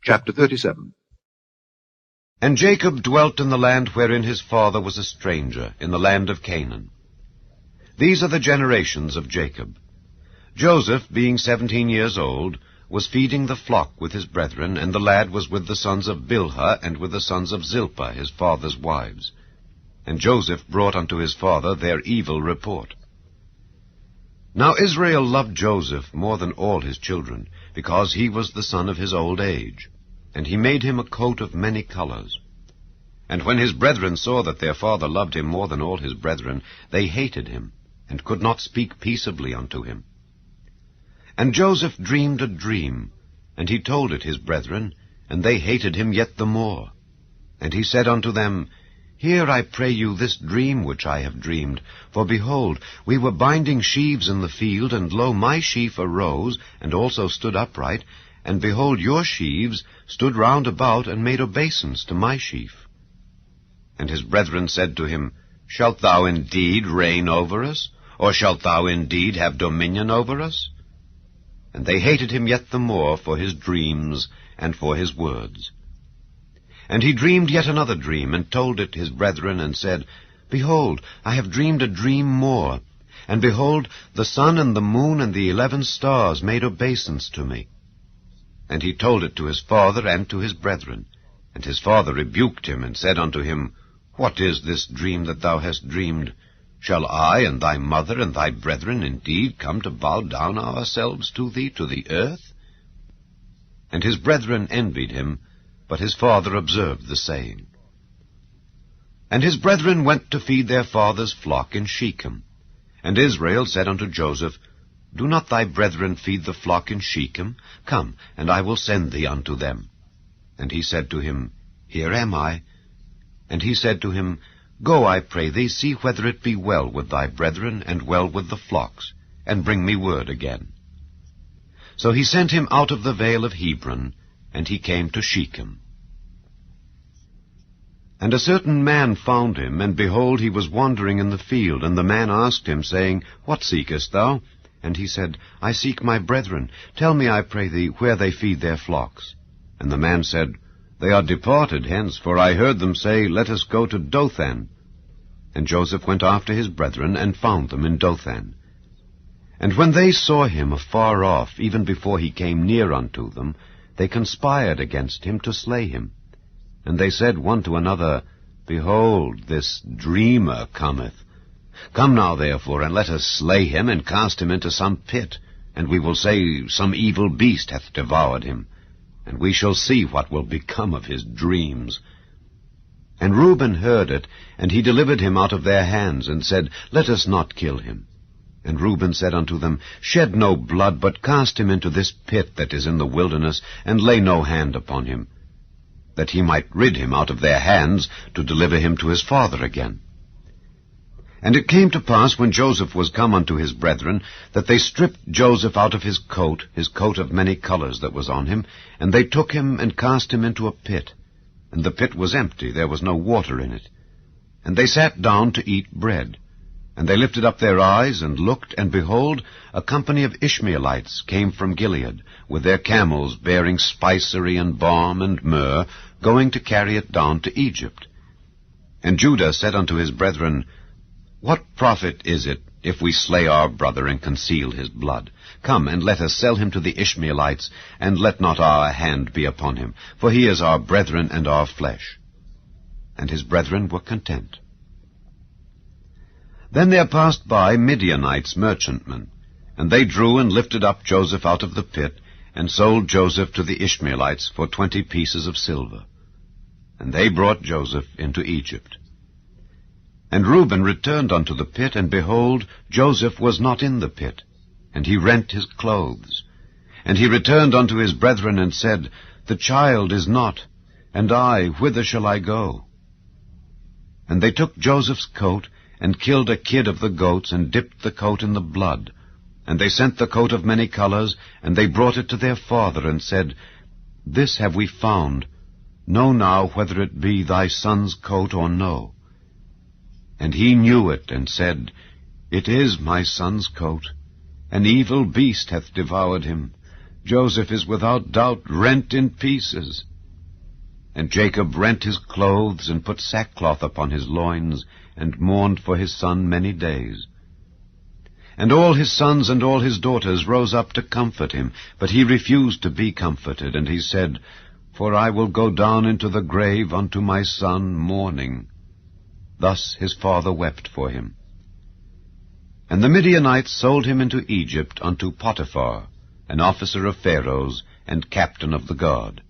Chapter 37. And Jacob dwelt in the land wherein his father was a stranger, in the land of Canaan. These are the generations of Jacob. Joseph, being 17 years old, was feeding the flock with his brethren, and the lad was with the sons of Bilhah and with the sons of Zilpah, his father's wives. And Joseph brought unto his father their evil report. Now Israel loved Joseph more than all his children, because he was the son of his old age. And he made him a coat of many colors. And when his brethren saw that their father loved him more than all his brethren, they hated him, and could not speak peaceably unto him. And Joseph dreamed a dream, and he told it his brethren, and they hated him yet the more. And he said unto them, Hear, I pray you, this dream which I have dreamed. For behold, we were binding sheaves in the field, and lo, my sheaf arose, and also stood upright, and behold, your sheaves stood round about, and made obeisance to my sheaf. And his brethren said to him, Shalt thou indeed reign over us? Or shalt thou indeed have dominion over us? And they hated him yet the more for his dreams and for his words. And he dreamed yet another dream, and told it his brethren, and said, Behold, I have dreamed a dream more. And behold, the sun and the moon and the 11 stars made obeisance to me. And he told it to his father and to his brethren. And his father rebuked him, and said unto him, What is this dream that thou hast dreamed? Shall I and thy mother and thy brethren indeed come to bow down ourselves to thee to the earth? And his brethren envied him, but his father observed the saying. And his brethren went to feed their father's flock in Shechem. And Israel said unto Joseph, Do not thy brethren feed the flock in Shechem? Come, and I will send thee unto them. And he said to him, Here am I. And he said to him, Go, I pray thee, see whether it be well with thy brethren, and well with the flocks, and bring me word again. So he sent him out of the vale of Hebron, and he came to Shechem. And a certain man found him, and behold, he was wandering in the field. And the man asked him, saying, What seekest thou? And he said, I seek my brethren. Tell me, I pray thee, where they feed their flocks. And the man said, They are departed hence, for I heard them say, Let us go to Dothan. And Joseph went after his brethren, and found them in Dothan. And when they saw him afar off, even before he came near unto them, they conspired against him to slay him. And they said one to another, Behold, this dreamer cometh. Come now, therefore, and let us slay him, and cast him into some pit, and we will say, Some evil beast hath devoured him, and we shall see what will become of his dreams. And Reuben heard it, and he delivered him out of their hands, and said, Let us not kill him. And Reuben said unto them, Shed no blood, but cast him into this pit that is in the wilderness, and lay no hand upon him, that he might rid him out of their hands, to deliver him to his father again. And it came to pass, when Joseph was come unto his brethren, that they stripped Joseph out of his coat of many colors that was on him, and they took him and cast him into a pit. And the pit was empty, there was no water in it. And they sat down to eat bread. And they lifted up their eyes, and looked, and behold, a company of Ishmaelites came from Gilead, with their camels bearing spicery and balm and myrrh, going to carry it down to Egypt. And Judah said unto his brethren, What profit is it, if we slay our brother and conceal his blood? Come, and let us sell him to the Ishmaelites, and let not our hand be upon him, for he is our brethren and our flesh. And his brethren were content. Then there passed by Midianites merchantmen, and they drew and lifted up Joseph out of the pit, and sold Joseph to the Ishmaelites for 20 pieces of silver. And they brought Joseph into Egypt. And Reuben returned unto the pit, and behold, Joseph was not in the pit, and he rent his clothes. And he returned unto his brethren, and said, The child is not, and I, whither shall I go? And they took Joseph's coat, and killed a kid of the goats, and dipped the coat in the blood. And they sent the coat of many colors, and they brought it to their father, and said, This have we found. Know now whether it be thy son's coat or no. And he knew it, and said, It is my son's coat. An evil beast hath devoured him. Joseph is without doubt rent in pieces. And Jacob rent his clothes, and put sackcloth upon his loins, and mourned for his son many days. And all his sons and all his daughters rose up to comfort him, but he refused to be comforted, and he said, For I will go down into the grave unto my son mourning. Thus his father wept for him. And the Midianites sold him into Egypt unto Potiphar, an officer of Pharaoh's, and captain of the guard.